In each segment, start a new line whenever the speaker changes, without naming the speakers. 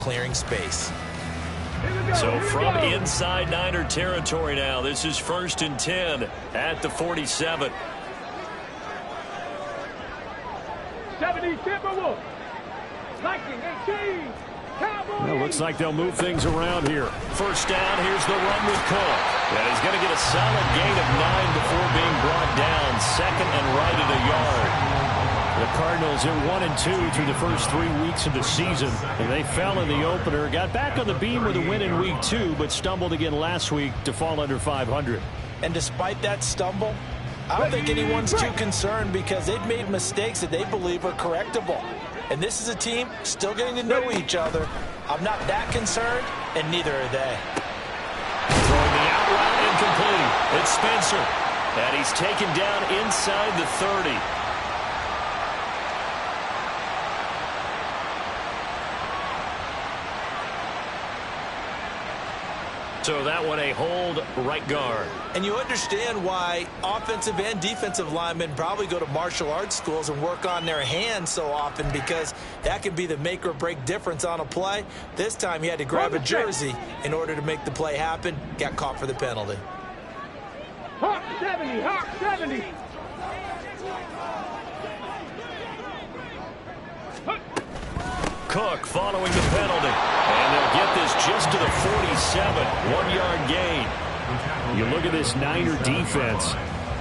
clearing space.
So from inside Niner territory now, this is 1st and 10 at the 47.
70 Timberwolves. Liking Jeaz.
Well, looks like they'll move things around here.
First down, here's the run with Cook. And he's going to get a solid gain of 9 before being brought down. Second and right at a yard.
The Cardinals are 1-2 through the first 3 weeks of the season. And they fell in the opener, got back on the beam with a win in week 2, but stumbled again last week to fall under 500.
And despite that stumble, I don't think anyone's too concerned because they've made mistakes that they believe are correctable. And this is a team still getting to know each other. I'm not that concerned, and neither are they.
Throwing the out route incomplete. It's Spencer. And he's taken down inside the 30. So that one a hold right guard.
And you understand why offensive and defensive linemen probably go to martial arts schools and work on their hands so often, because that can be the make or break difference on a play. This time he had to grab a jersey in order to make the play happen. Got caught for the penalty.
Hawk 70, Hawk 70.
Cook following the penalty. And they'll get this just to the 47. 1-yard gain.
You look at this Niner defense.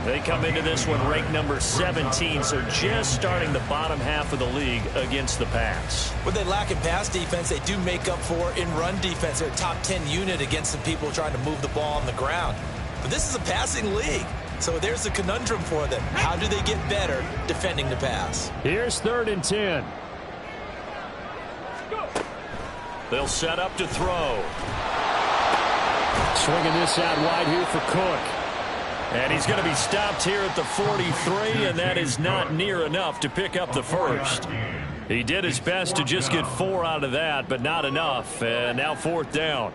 They come into this one ranked number 17, so just starting the bottom half of the league against the pass.
When they lack in pass defense, they do make up for in run defense. They're a top 10 unit against the people trying to move the ball on the ground. But this is a passing league, so there's a conundrum for them. How do they get better defending the pass?
Here's 3rd and 10.
They'll set up to throw.
Swinging this out wide here for Cook.
And he's going to be stopped here at the 43, and that is not near enough to pick up the first. He did his best to just get 4 out of that, but not enough. And now 4th down.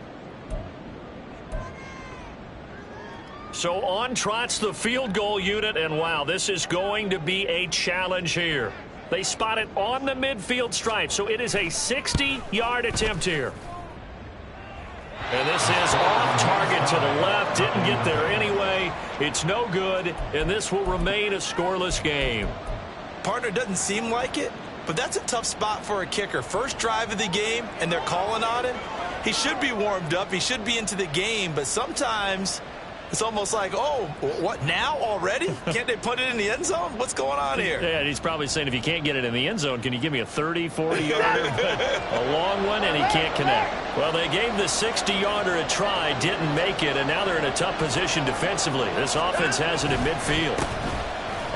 So on trots the field goal unit, and wow, this is going to be a challenge here. They spot it on the midfield stripe, so it is a 60-yard attempt here. And this is off target to the left. Didn't get there anyway. It's no good, and this will remain a scoreless game.
Partner, doesn't seem like it, but that's a tough spot for a kicker. First drive of the game, and they're calling on him. He should be warmed up. He should be into the game, but sometimes it's almost like, oh, what, now already? Can't they put it in the end zone? What's going on here?
Yeah, he's probably saying, if you can't get it in the end zone, can you give me a 30, 40-yarder? A long one, and he can't connect. Well, they gave the 60-yarder a try, didn't make it, and now they're in a tough position defensively. This offense has it in midfield.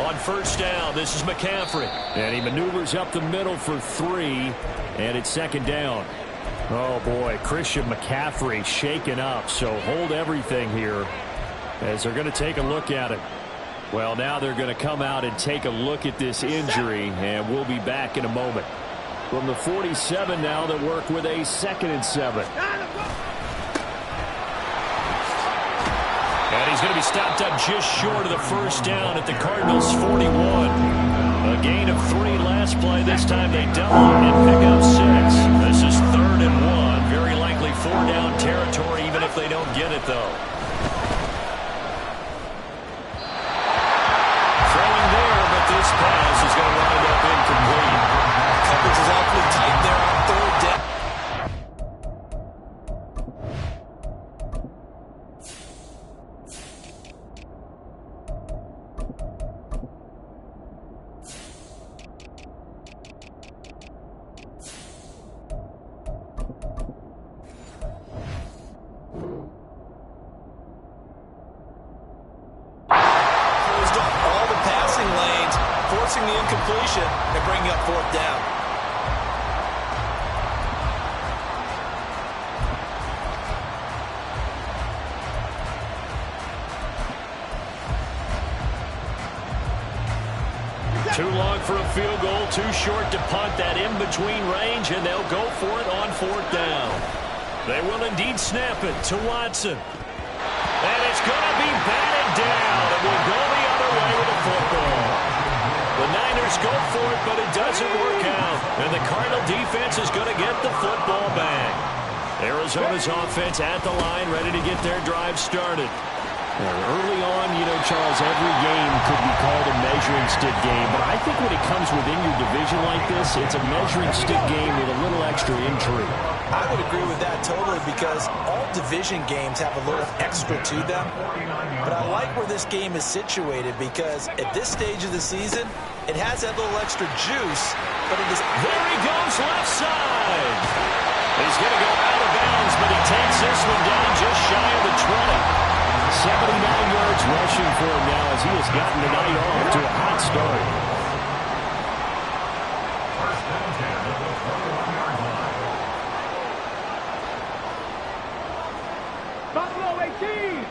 On first down, this is McCaffrey.
And he maneuvers up the middle for 3, and it's 2nd down. Oh, boy, Christian McCaffrey shaken up, so hold everything here as they're going to take a look at it. Well, now they're going to come out and take a look at this injury, and we'll be back in a moment. From the 47 now, they work with a 2nd and 7.
And he's going to be stopped up just short of the first down at the Cardinals' 41. A gain of 3 last play. This time they double and pick up 6. This is 3rd and 1. Very likely 4-down territory, even if they don't get it, though. This pass is going to wind up incomplete.
Coverage is awfully tight there on 3rd down. Forcing the incompletion and bringing up 4th down.
Too long for a field goal, too short to punt. That in-between range, and they'll go for it on 4th down. They will indeed snap it to Watson. And it's going to be batted down. It will go the other way with a football. The Niners receivers go for it, but it doesn't work out. And the Cardinal defense is going to get the football back. Arizona's offense at the line, ready to get their drive started.
Early on, Charles, every game could be called a measuring stick game. But I think when it comes within your division like this, it's a measuring stick game with a little extra intrigue.
I would agree with that totally because all division games have a little extra to them. But I like where this game is situated because at this stage of the season, it has that little extra juice. But it is.
There he goes, left side. He's going to go out of bounds, but he takes this one down just shy of the 20.
79 yards rushing for him now as he has gotten the night off to a hot start.
Buffalo 18.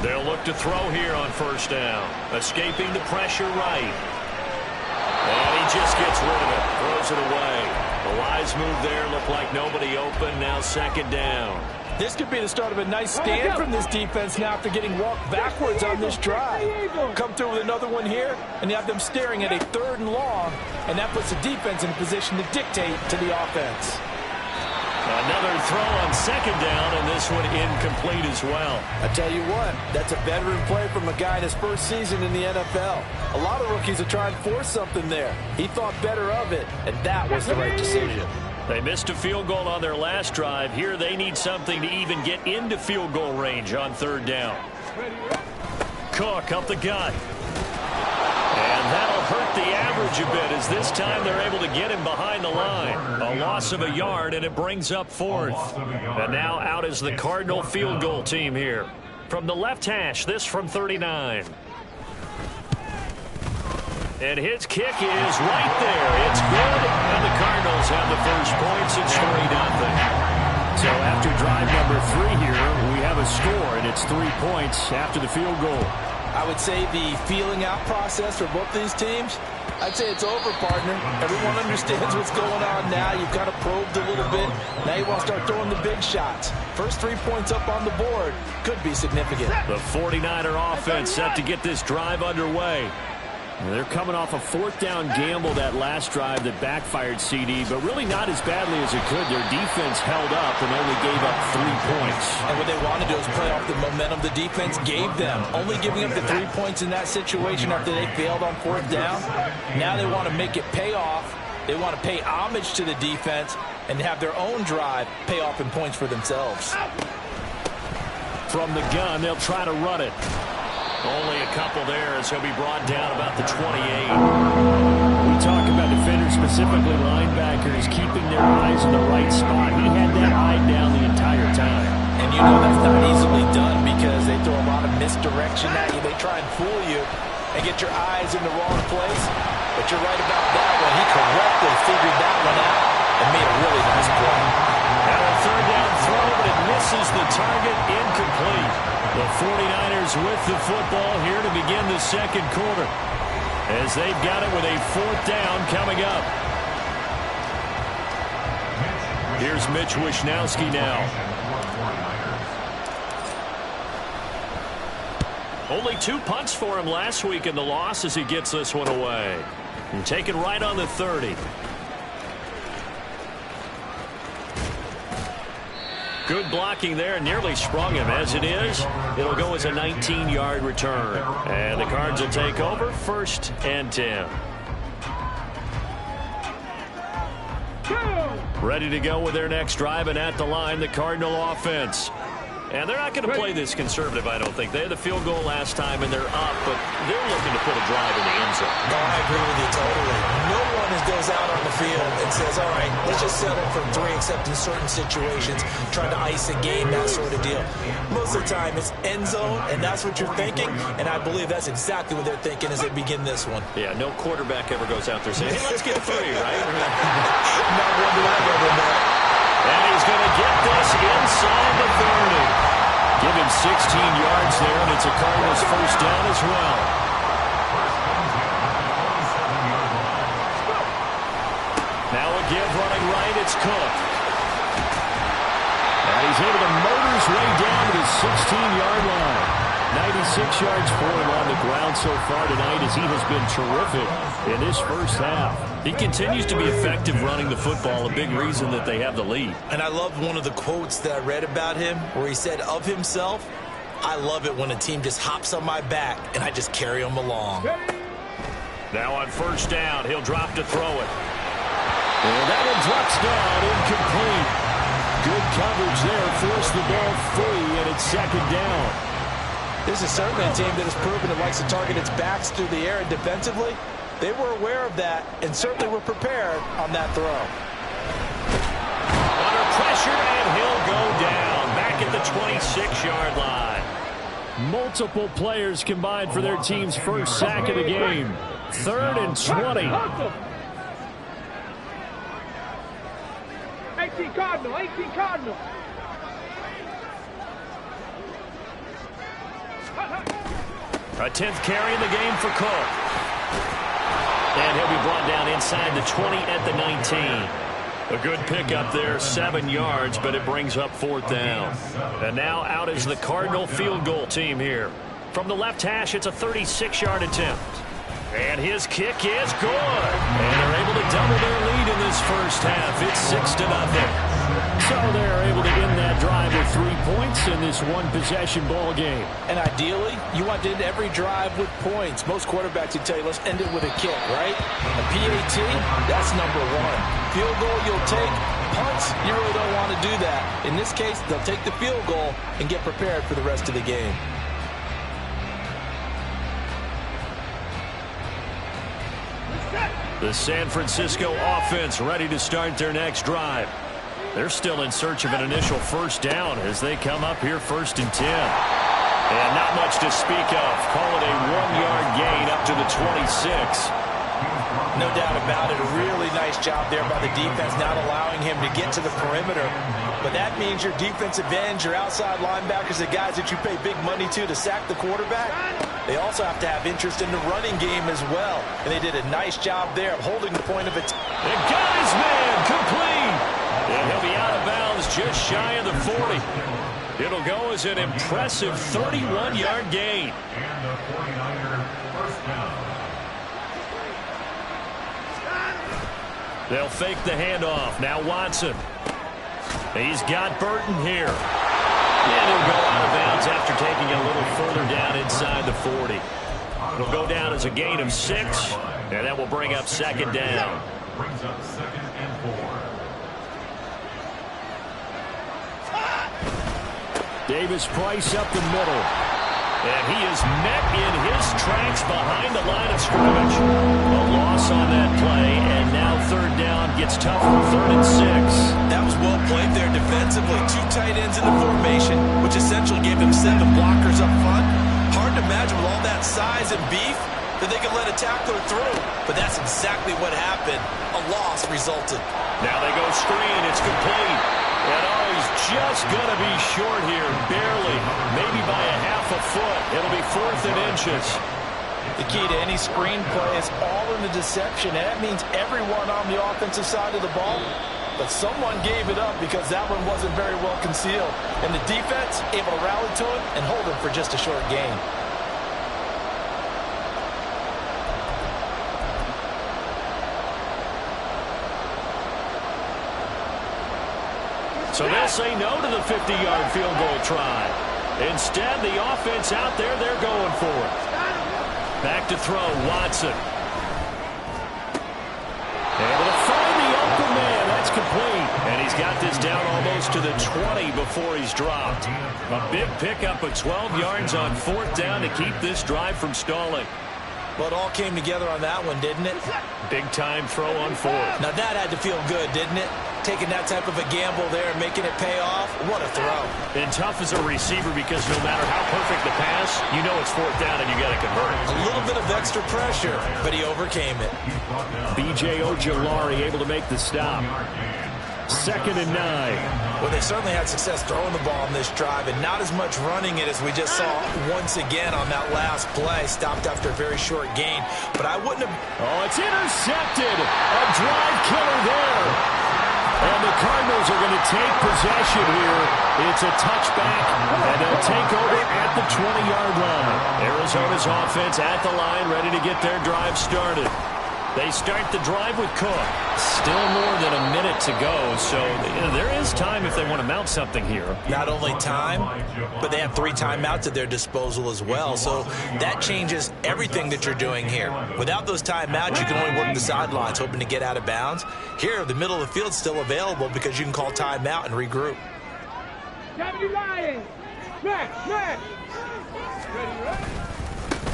They'll look to throw here on first down. Escaping the pressure right. And he just gets rid of it. Throws it away. The wise move there. Looked like nobody open. Now second down.
This could be the start of a nice stand from this defense now after getting walked backwards on this drive. Come through with another one here, and you have them staring at a 3rd and long, and that puts the defense in a position to dictate to the offense.
Another throw on second down, and this one incomplete as well.
I tell you what, that's a veteran play from a guy in his first season in the NFL. A lot of rookies are trying to force something there. He thought better of it, and that was the right decision.
They missed a field goal on their last drive. Here they need something to even get into field goal range on 3rd down. Cook up the gut. And that'll hurt the average a bit as this time they're able to get him behind the line. A loss of a yard, and it brings up 4th. And now out is the Cardinal field goal team here. From the left hash, this from 39. And his kick is right there. It's good, and the Cardinals have the first points. It's 3-0.
So after drive number 3 here, we have a score, and it's 3 points after the field goal.
I would say the feeling out process for both these teams, I'd say it's over, partner. Everyone understands what's going on now. You've kind of probed a little bit. Now you want to start throwing the big shots. First 3 points up on the board could be significant.
The 49er offense set to get this drive underway.
They're coming off a 4th down gamble that last drive that backfired CD, but really not as badly as it could. Their defense held up and only gave up 3 points.
And what they want to do is play off the momentum the defense gave them. Only giving up the 3 points in that situation after they failed on 4th down. Now they want to make it pay off. They want to pay homage to the defense and have their own drive pay off in points for themselves.
From the gun, they'll try to run it. Only a couple there as he'll be brought down about the 28.
We talk about defenders, specifically linebackers, keeping their eyes in the right spot. He had that eye down the entire time.
And you know that's not easily done because they throw a lot of misdirection at you. They try and fool you and get your eyes in the wrong place. But you're right about that one. He correctly figured that one out and made a really nice play.
Now a 3rd down throw, but it misses the target. Incomplete. The 49ers with the football here to begin the second quarter as they've got it with a 4th down coming up. Here's Mitch Wishnowsky now. Only 2 punts for him last week in the loss as he gets this one away. And taken right on the 30. Good blocking there, nearly sprung him. As it is, it'll go as a 19-yard return. And the Cards will take over 1st and 10. Ready to go with their next drive, and at the line, the Cardinal offense. And they're not going to play this conservative, I don't think. They had the field goal last time, and they're up, but they're looking to put a drive in the end zone.
No, I agree with you totally. No one goes out on the field and says, all right, let's just settle for 3, except in certain situations, trying to ice a game, that sort of deal. Most of the time, it's end zone, and that's what you're thinking, and I believe that's exactly what they're thinking as they begin this one.
Yeah, no quarterback ever goes out there saying, hey, let's get 3, right?
Not one that I've ever met.
And he's going to get this inside the 30. Give him 16 yards there, and it's a Cardinals first down as well. Now a give running right, it's Cook. And he's able to motor his way down to the 16-yard line.
96 yards for him on the ground so far tonight as he has been terrific in this first half.
He continues to be effective running the football, a big reason that they have the lead.
And I love one of the quotes that I read about him where he said of himself, "I love it when a team just hops on my back and I just carry them along."
Now on first down, he'll drop to throw it. And that one drops down, incomplete. Good coverage there, forced the ball free, and it's second down.
This is certainly a team that has proven it likes to target its backs through the air, and defensively, they were aware of that and certainly were prepared on that throw.
Under pressure, and he'll go down, back at the 26-yard line.
Multiple players combined for their team's first sack of the game. 3rd and 20.
18 Cardinal, 18 Cardinal.
A 10th carry in the game for Cook. And he'll be brought down inside the 20 at the 19. A good pickup there, 7 yards, but it brings up 4th down. And now out is the Cardinal field goal team here. From the left hash, it's a 36-yard attempt. And his kick is good. And they're able to double their lead in this first half. It's 6-0.
So they're able to end that drive with 3 points in this one-possession ball game.
And ideally, you want to end every drive with points. Most quarterbacks would tell you, let's end it with a kick, right? A PAT, that's number one. Field goal you'll take. Punts, you really don't want to do that. In this case, they'll take the field goal and get prepared for the rest of the game.
The San Francisco offense ready to start their next drive. They're still in search of an initial first down as they come up here 1st and 10. And not much to speak of. Call it a 1-yard gain up to the 26.
No doubt about it. A really nice job there by the defense, not allowing him to get to the perimeter. But that means your defensive ends, your outside linebackers, the guys that you pay big money to sack the quarterback, they also have to have interest in the running game as well. And they did a nice job there of holding the point of it.
And got his man complete. And he'll be out of bounds just shy of the 40. It'll go as an impressive 31-yard gain.
And the 49er first down.
They'll fake the handoff. Now Watson. He's got Burton here. And he'll go out of bounds after taking it a little further down inside the 40. It'll go down as a gain of 6, and that will bring up 2nd down.
Brings up 2nd and 4.
Davis Price up the middle.
And he is met in his tracks behind the line of scrimmage. A loss on that play, and now 3rd down gets tougher, 3rd and 6.
That was well played there defensively. 2 tight ends in the formation, which essentially gave them 7 blockers up front. Hard to imagine with all that size and beef that they could let a tackler through. But that's exactly what happened. A loss resulted.
Now they go screen. It's complete. And he's just going to be short here, barely, maybe by a half a foot. It'll be 4th and inches.
The key to any screen play is all in the deception, and that means everyone on the offensive side of the ball. But someone gave it up because that one wasn't very well concealed. And the defense able to rally to it and hold it for just a short gain.
So they'll say no to the 50-yard field goal try. Instead, the offense out there, they're going for it. Back to throw, Watson. Able to find the open man. That's complete. And he's got this down almost to the 20 before he's dropped. A big pickup of 12 yards on 4th down to keep this drive from stalling.
Well, it all came together on that one, didn't it?
Big-time throw on 4th.
Now that had to feel good, didn't it? Taking that type of a gamble there and making it pay off. What a throw.
And tough as a receiver because no matter how perfect the pass, you know it's 4th down and you got to convert it.
A little bit of extra pressure, but he overcame it.
B.J. Ojulari able to make the stop. 2nd and 9.
Well, they certainly had success throwing the ball in this drive and not as much running it as we just saw once again on that last play. Stopped after a very short gain. But I wouldn't have...
Oh, it's intercepted. A drive killer there. And the Cardinals Eagles are going to take possession here. It's a touchback, and they'll take over at the 20-yard line. Arizona's offense at the line, ready to get their drive started. They start the drive with Cook. Still more than a minute to go, so there is time if they want to mount something here.
Not only time, but they have 3 timeouts at their disposal as well, so that changes everything that you're doing here. Without those timeouts, you can only work the sidelines, hoping to get out of bounds. Here, the middle of the field's still available because you can call timeout and regroup.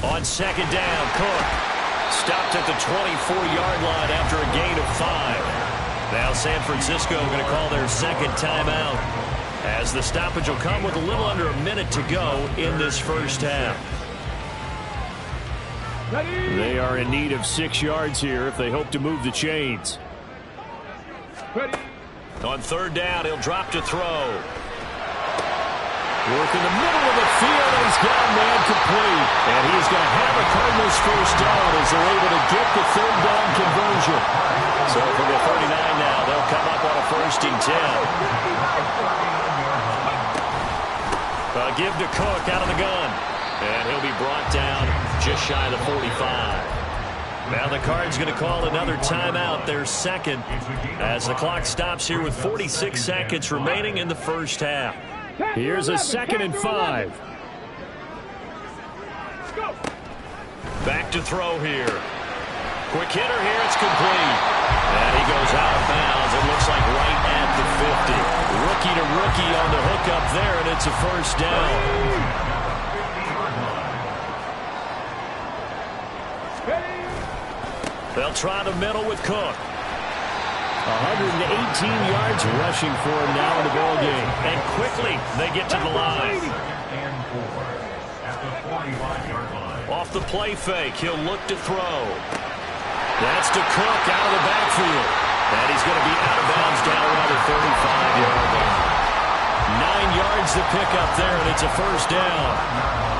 On second down, Cook stopped at the 24-yard line after a gain of 5. Now San Francisco going to call their second timeout as the stoppage will come with a little under a minute to go in this first half.
They are in need of 6 yards here if they hope to move the chains.
On third down, he'll drop to throw. Work in the middle of the field, and he's got a man complete. And he's going to have a Cardinals first down as they're able to get the third down conversion. So from the 39 now, they'll come up on a 1st and 10. Give to Cook out of the gun. And he'll be brought down just shy of the 45. Now the Cards going to call another timeout, their second, as the clock stops here with 46 seconds remaining in the first half.
Here's a 2nd and 5.
Back to throw here. Quick hitter here, it's complete. And he goes out of bounds. It looks like right at the 50. Rookie to rookie on the hook up there, and it's a first down. They'll try the middle with Cook.
118 yards rushing for him now in the ball game.
And quickly they get to the line.
At the 45-yard line.
Off the play fake, he'll look to throw. That's to Cook out of the backfield. And he's going to be out of bounds down around the 35-yard line. 9 yards to pick up there, and it's a first down.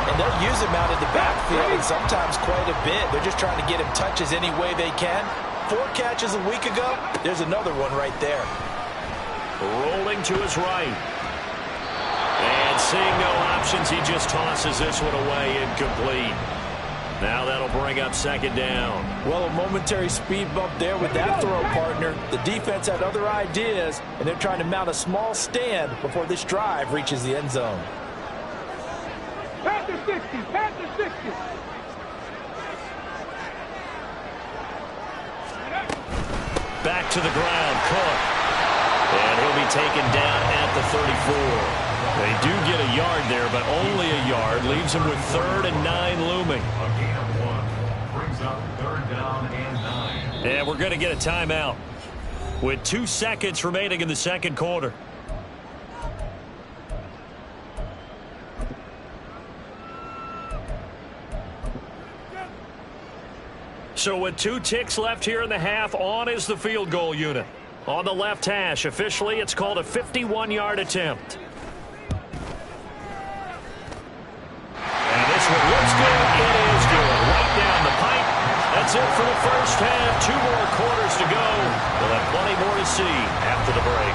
And they'll use him out of the backfield, and sometimes quite a bit. They're just trying to get him touches any way they can. 4 catches a week ago, there's another one right there.
Rolling to his right. And seeing no options, he just tosses this one away, incomplete. Now that'll bring up 2nd down.
Well, a momentary speed bump there with that throw, partner. The defense had other ideas, and they're trying to mount a small stand before this drive reaches the end zone.
Panther 60, Panther 60.
Back to the ground, Cook. And he'll be taken down at the 34. They do get a yard there, but only a yard. Leaves him with 3rd and 9 looming.
A gain of 1 brings up 3rd down and 9.
And we're going to get a timeout with 2 seconds remaining in the second quarter. So with 2 ticks left here in the half, on is the field goal unit. On the left hash, officially, it's called a 51-yard attempt. And this one looks good. It is good. Right down the pipe. That's it for the first half. 2 more quarters to go. We'll have plenty more to see after the break.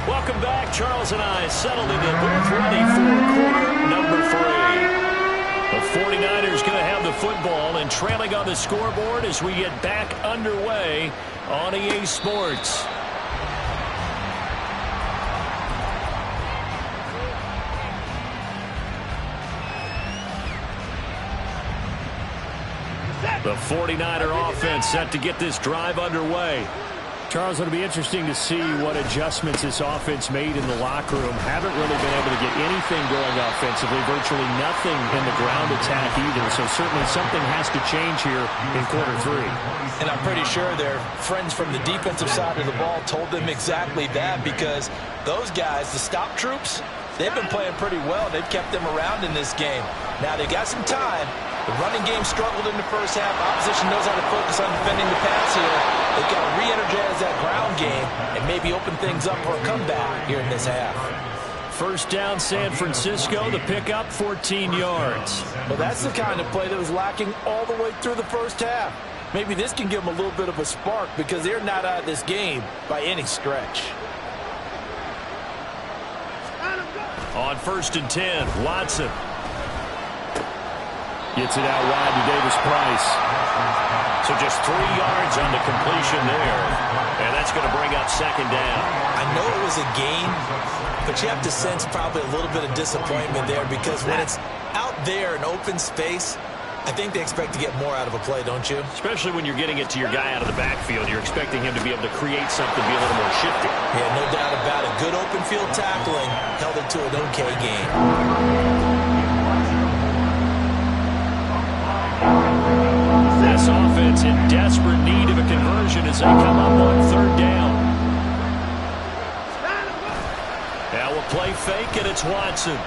Welcome back. Charles and I settled in the booth ready for quarter number 3. The 49ers going to have the football and trailing on the scoreboard as we get back underway on EA Sports. The 49er offense set to get this drive underway.
Charles, it'll be interesting to see what adjustments this offense made in the locker room. Haven't really been able to get anything going offensively, virtually nothing in the ground attack either. So certainly something has to change here in quarter 3.
And I'm pretty sure their friends from the defensive side of the ball told them exactly that, because those guys, the stop troops, they've been playing pretty well. They've kept them around in this game. Now they got some time. The running game struggled in the first half. Opposition knows how to focus on defending the pass here. They've got to re-energize that ground game and maybe open things up for a comeback here in this half.
First down, San Francisco. The pickup, 14 yards.
Well, that's the kind of play that was lacking all the way through the first half. Maybe this can give them a little bit of a spark because they're not out of this game by any stretch.
On 1st and 10, Watson.
Gets it out wide to Davis Price.
So just 3 yards on the completion there. And that's going to bring up 2nd down.
I know it was a gain, but you have to sense probably a little bit of disappointment there because when it's out there in open space, I think they expect to get more out of a play, don't you?
Especially when you're getting it to your guy out of the backfield. You're expecting him to be able to create something, be a little more shifty.
Yeah, no doubt about it. Good open field tackling held it to an okay game.
This offense in desperate need of a conversion as they come up on 3rd down. Now a play fake, and it's Watson.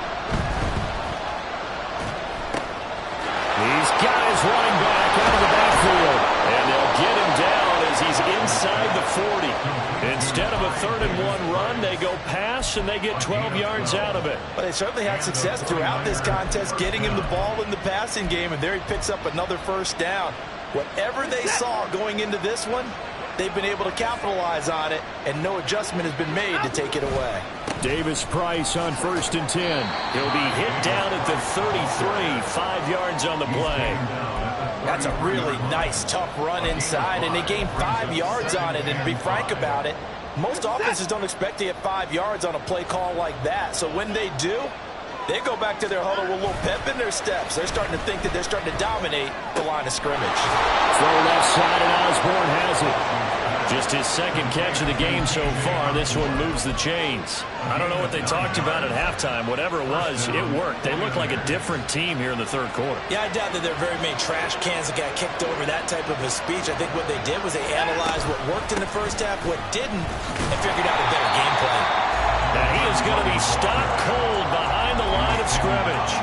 He's got his running back out of the backfield. And they'll get him down as he's inside the 40. Instead of a 3rd and 1 run, they go pass, and they get 12 yards out of it.
But they certainly had success throughout this contest, getting him the ball in the passing game, and there he picks up another 1st down. Whatever they saw going into this one, they've been able to capitalize on it, and no adjustment has been made to take it away.
Davis Price on 1st and 10.
He'll be hit down at the 33, 5 yards on the play.
That's a really nice, tough run inside, and they gained 5 yards on it. And to be frank about it, most offenses don't expect to get 5 yards on a play call like that. So when they do, they go back to their huddle with a little pep in their steps. They're starting to think that they're starting to dominate the line of scrimmage.
Throw left side, and Osborne has it. Just his 2nd catch of the game so far. This one moves the chains.
I don't know what they talked about at halftime. Whatever it was, it worked. They look like a different team here in the 3rd quarter.
Yeah, I doubt that there are very many trash cans that got kicked over that type of a speech. I think what they did was they analyzed what worked in the first half, what didn't, and figured out a better game plan.
Now he is going to be stopped cold behind the line of scrimmage.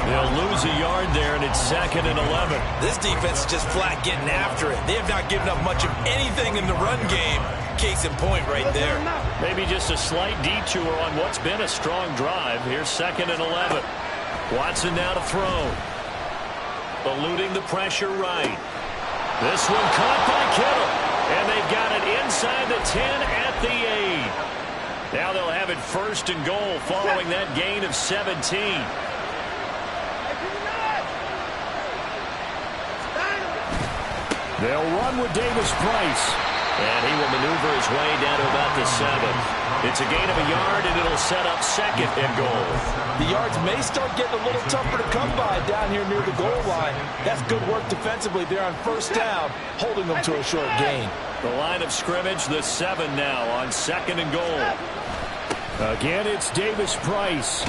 They'll lose a yard there, and it's 2nd and 11.
This defense is just flat getting after it. They have not given up much of anything in the run game. Case in point right there.
Maybe just a slight detour on what's been a strong drive. Here's 2nd and 11. Watson now to throw. Eluding the pressure right. This one caught by Kittle. And they've got it inside the 10 at the 8. Now they'll have it 1st and goal following that gain of 17.
They'll run with Davis Price.
And he will maneuver his way down to about the 7. It's a gain of a yard, and it'll set up 2nd and goal.
The yards may start getting a little tougher to come by down here near the goal line. That's good work defensively there on 1st down, holding them to a short gain.
The line of scrimmage, the 7 now on 2nd and goal.
Again, it's Davis Price.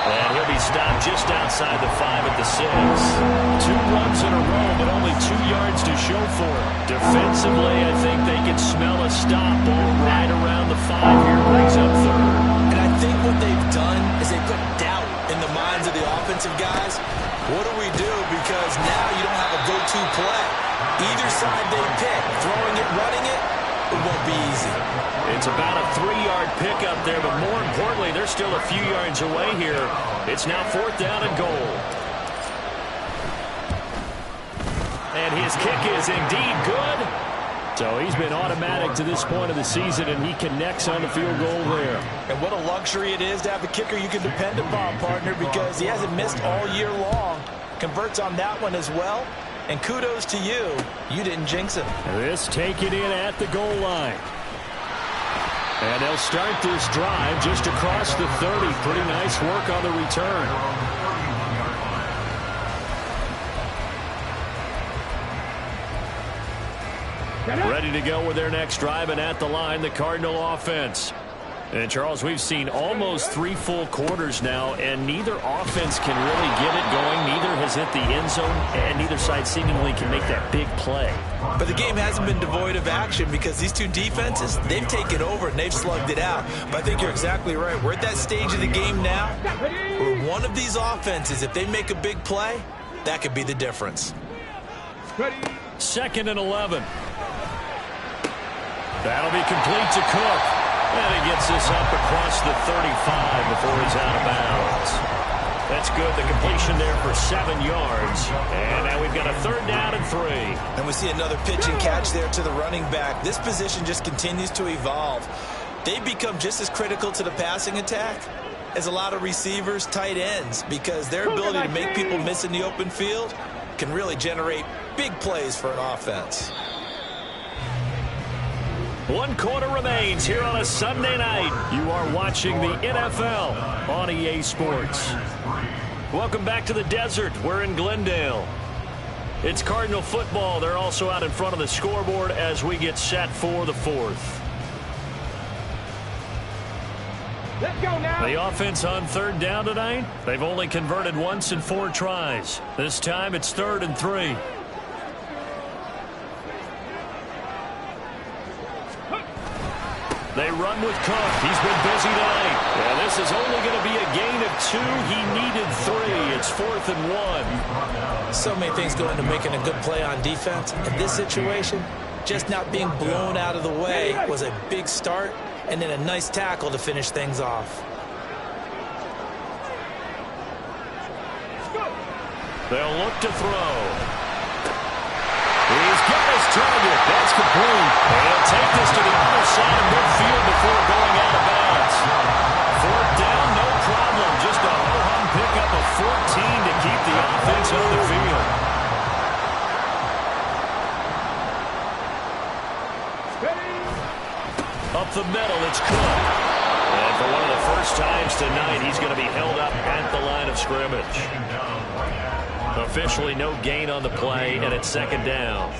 And he'll be stopped just outside the 5 at the 6.
2 runs in a row, but only 2 yards to show for it.
Defensively, I think they can smell a stop ball right around the 5 here. Brings up 3rd.
And I think what they've done is they put doubt in the minds of the offensive guys. What do we do? Because now you don't have a go-to play. Either side they pick, throwing it, running it, it won't be easy.
It's about a 3-yard pickup there, but more importantly, they're still a few yards away here. It's now 4th down and goal. And his kick is indeed good.
So he's been automatic to this point of the season, and he connects on the field goal there.
And what a luxury it is to have a kicker you can depend upon, partner, because he hasn't missed all year long. Converts on that one as well. And kudos to you. You didn't jinx him.
This taken in at the goal line. And they'll start this drive just across the 30. Pretty nice work on the return. Ready to go with their next drive, and at the line, the Cardinal offense. And, Charles, we've seen almost 3 full quarters now, and neither offense can really get it going. Neither has hit the end zone, and neither side seemingly can make that big play.
But the game hasn't been devoid of action because these two defenses, they've taken over and they've slugged it out. But I think you're exactly right. We're at that stage of the game now where one of these offenses, if they make a big play, that could be the difference.
2nd and 11. That'll be complete to Cook.
And he gets this up across the 35 before he's out of bounds. That's good. The completion there for 7 yards. And now we've got a 3rd down and 3.
And we see another pitch and catch there to the running back. This position just continues to evolve. They become just as critical to the passing attack as a lot of receivers, tight ends, because their ability to make people miss in the open field can really generate big plays for an offense.
1 quarter remains here on a Sunday night. You are watching the NFL on EA Sports. Welcome back to the desert. We're in Glendale. It's Cardinal football. They're also out in front of the scoreboard as we get set for the 4th.
Let's go now.
The offense on 3rd down tonight. They've only converted once in 4 tries. This time it's 3rd and 3. They run with Cook. He's been busy tonight. Yeah, this is only going to be a gain of 2. He needed 3. It's 4th and 1.
So many things go into making a good play on defense. In this situation, just not being blown out of the way was a big start, and then a nice tackle to finish things off.
They'll look to throw. He's got his target. That's complete. And he'll take this to the other side of midfield before going out of bounds. 4th down, no problem. Just a ho-hum pickup of 14 to keep the offense on the field. Up the middle, it's Cook. And for one of the first times tonight, he's going to be held up at the line of scrimmage. Officially no gain on the play, and it's 2nd down.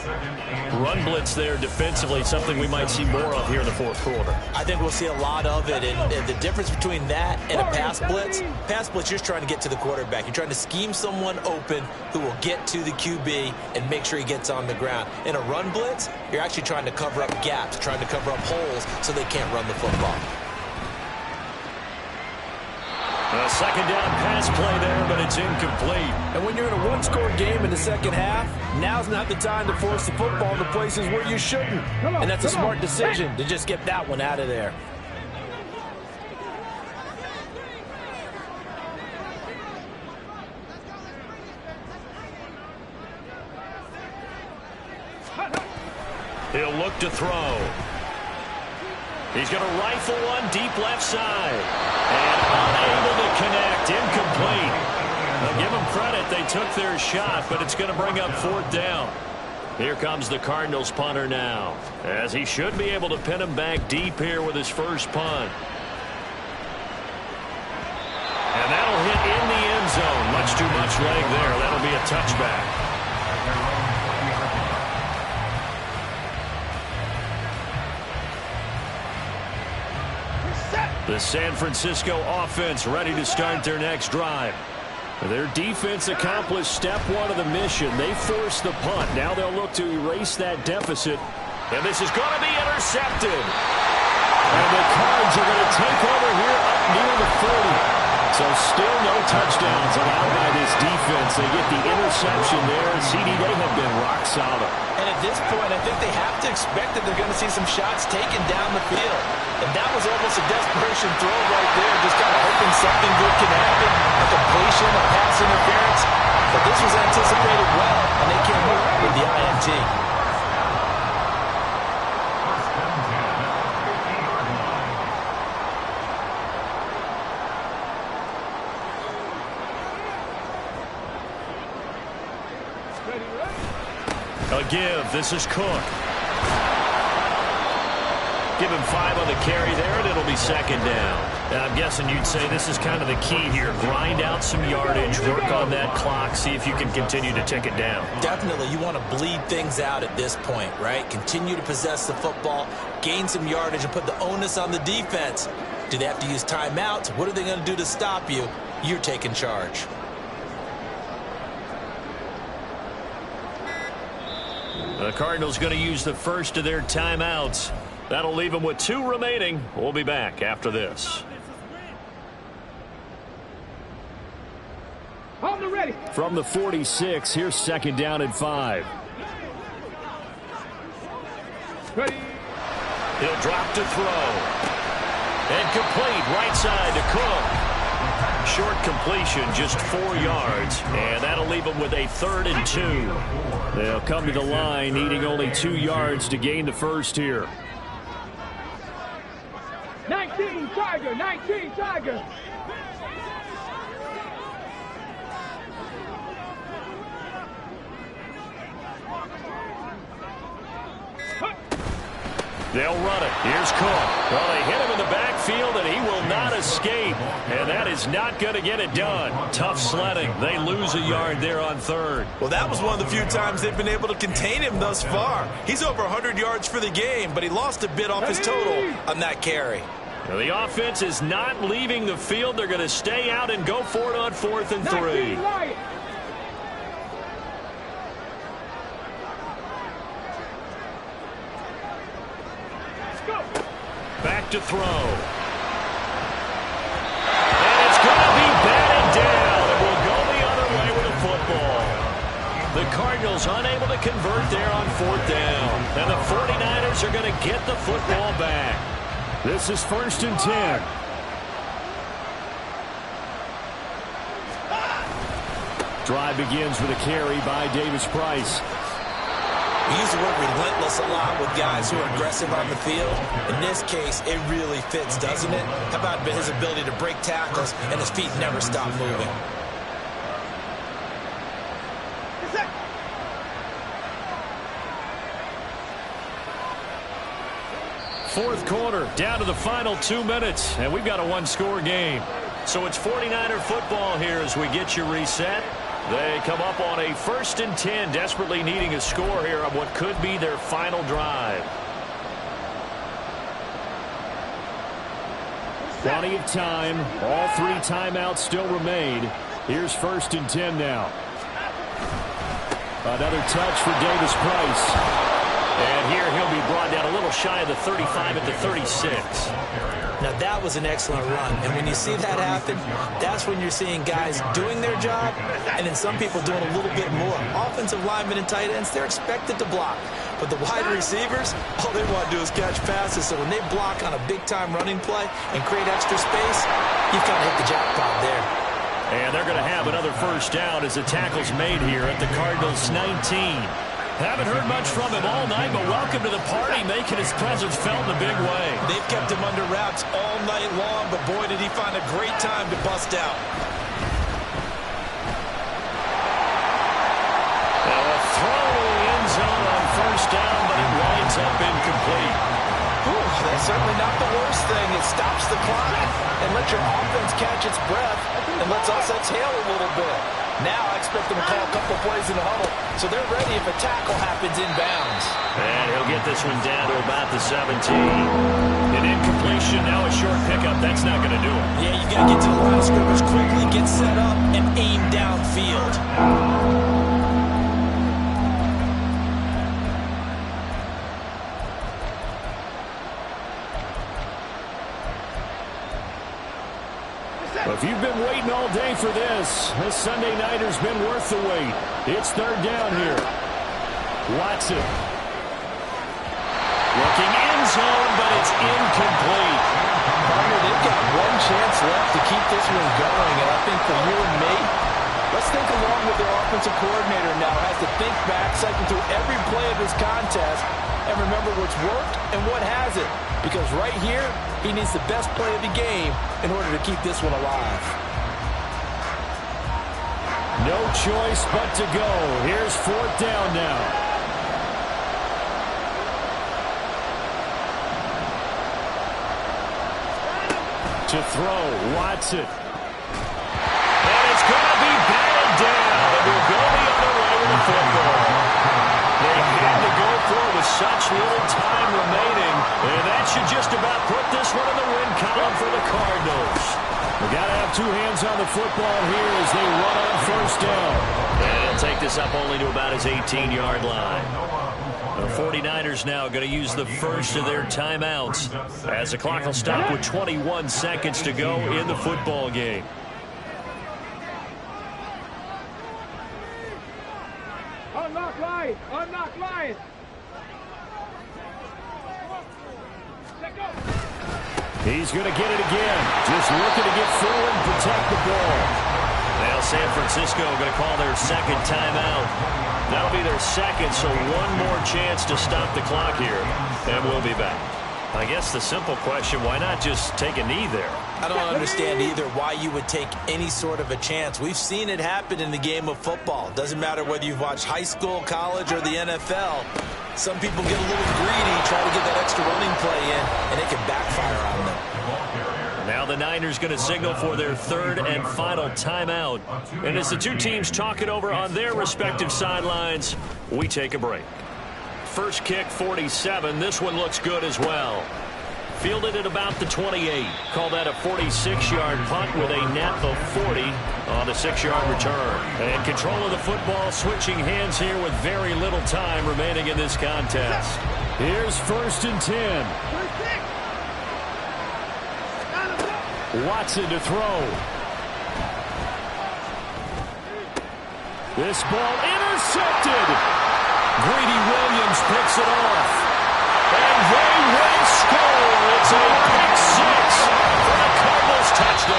Run blitz there defensively, something we might see more of here in the 4th quarter.
I think we'll see a lot of it, and the difference between that and a pass blitz, you're just trying to get to the quarterback. You're trying to scheme someone open who will get to the QB and make sure he gets on the ground. In a run blitz, you're actually trying to cover up gaps, trying to cover up holes so they can't run the football.
A 2nd down pass play there, but it's incomplete.
And when you're in a 1-score game in the second half, now's not the time to force the football in the places where you shouldn't. And that's a smart decision to just get that one out of there.
He'll look to throw. He's going to rifle one deep left side. And unable to connect. Incomplete. I'll give them credit. They took their shot, but it's going to bring up 4th down. Here comes the Cardinals punter now, as he should be able to pin him back deep here with his first punt. And that'll hit in the end zone. Much too much leg there. That'll be a touchback. The San Francisco offense ready to start their next drive. Their defense accomplished step 1 of the mission. They forced the punt. Now they'll look to erase that deficit. And this is going to be intercepted. And the Cards are going to take over here up near the 40. So still no touchdowns allowed by this defense. They get the interception there. CD, they have been rock solid.
And at this point, I think they have to expect that they're going to see some shots taken down the field. And that was almost a desperation throw right there, just kind of hoping something good can happen, a completion, a pass interference. But this was anticipated well, and they came up with the INT.
A give. This is Cook. Give him 5 on the carry there, and it'll be 2nd down. And I'm guessing you'd say this is kind of the key here. Grind out some yardage, work on that clock, see if you can continue to tick it down.
Definitely. You want to bleed things out at this point, right? Continue to possess the football, gain some yardage, and put the onus on the defense. Do they have to use timeouts? What are they going to do to stop you? You're taking charge.
The Cardinals going to use the first of their timeouts. That'll leave them with 2 remaining. We'll be back after this.
On the ready.
From the 46, here's 2nd down and 5.
Ready.
He'll drop to throw. And complete right side to Cook. Short completion, just 4 yards. And that'll leave them with a 3rd and 2.
They'll come to the line needing only 2 yards to gain the first here.
19 Tiger, 19 Tiger.
They'll run it. Here's Cook. Well, they hit him in the backfield, and he will not escape. And that is not going to get it done. Tough sledding. They lose a yard there on 3rd.
Well, that was one of the few times they've been able to contain him thus far. He's over 100 yards for the game, but he lost a bit off his total on that carry.
Now, the offense is not leaving the field. They're going to stay out and go for it on 4th and 3. Back to throw. And it's going to be batted down. And we'll go the other way with the football. The Cardinals unable to convert there on 4th down. And the 49ers are going to get the football back.
This is 1st and 10. Drive begins with a carry by Davis-Price.
We use the word relentless a lot with guys who are aggressive on the field. In this case, it really fits, doesn't it? How about his ability to break tackles and his feet never stop moving?
Fourth quarter, down to the final 2 minutes, and we've got a one-score game. So it's 49er football here as we get you reset. They come up on a 1st and 10, desperately needing a score here on what could be their final drive.
Plenty of time. All 3 timeouts still remain. Here's 1st and 10 now. Another touch for Davis-Price.
And here he'll be brought down a little shy of the 35 at the 36.
Now, that was an excellent run. And when you see that happen, that's when you're seeing guys doing their job and then some people doing a little bit more. Offensive linemen and tight ends, they're expected to block. But the wide receivers, all they want to do is catch passes. So when they block on a big-time running play and create extra space, you've kind of hit the jackpot there.
And they're going to have another 1st down as the tackle's made here at the Cardinals' 19. Haven't heard much from him all night, but welcome to the party, making his presence felt in a big way.
They've kept him under wraps all night long, but boy, did he find a great time to bust out.
Now a throw to the end zone on 1st down, but it winds up incomplete.
Whew, that's certainly not the worst thing. It stops the clock and lets your offense catch its breath and lets us exhale a little bit. Now I expect them to call a couple plays in the huddle, so they're ready if a tackle happens inbounds.
And he'll get this one down to about the 17. An incompletion, now a short pickup. That's not going to do it.
Yeah, you got to get to the line of scrimmage quickly, get set up, and aim downfield.
If you've been waiting all day for this Sunday nighter's been worth the wait. It's 3rd down here. Watson.
Looking end zone, but it's incomplete.
Partner, they've got one chance left to keep this one going, and I think for you and me, let's think along with their offensive coordinator now. Has to think back, cycle through every play of this contest, and remember what's worked and what hasn't. Because right here, he needs the best play of the game in order to keep this one alive.
No choice but to go. Here's 4th down now. To throw, Watson.
And it's going to be batted down. And we'll go the other way with the football. They had to go for it with such little time remaining. And that should just about put this one in the win column for the Cardinals.
We got to have 2 hands on the football here as they run on 1st down.
And he'll take this up only to about his 18-yard line. The 49ers now going to use the first of their timeouts as the clock will stop with 21 seconds to go in the football game.
Unlock line! Unlock line! Let go!
He's going to get it again. Just looking to get forward and protect the ball.
Now San Francisco going to call their second timeout. That'll be their second, so one more chance to stop the clock here. And we'll be back. I guess the simple question, why not just take a knee there?
I don't understand either why you would take any sort of a chance. We've seen it happen in the game of football. Doesn't matter whether you've watched high school, college, or the NFL. Some people get a little greedy, try to get that extra running play in, and it can backfire on them.
Now the Niners going to signal for their third and final timeout. And as the two teams talk it over on their respective sidelines, we take a break. First kick, 47. This one looks good as well. Fielded at about the 28. Call that a 46-yard punt with a net of 40 on the 6-yard return. And control of the football switching hands here with very little time remaining in this contest.
Here's 1st and 10. Watson to throw. This ball intercepted. Greedy Williams picks it off. And they will score. It's a pick six for the Cardinals touchdown.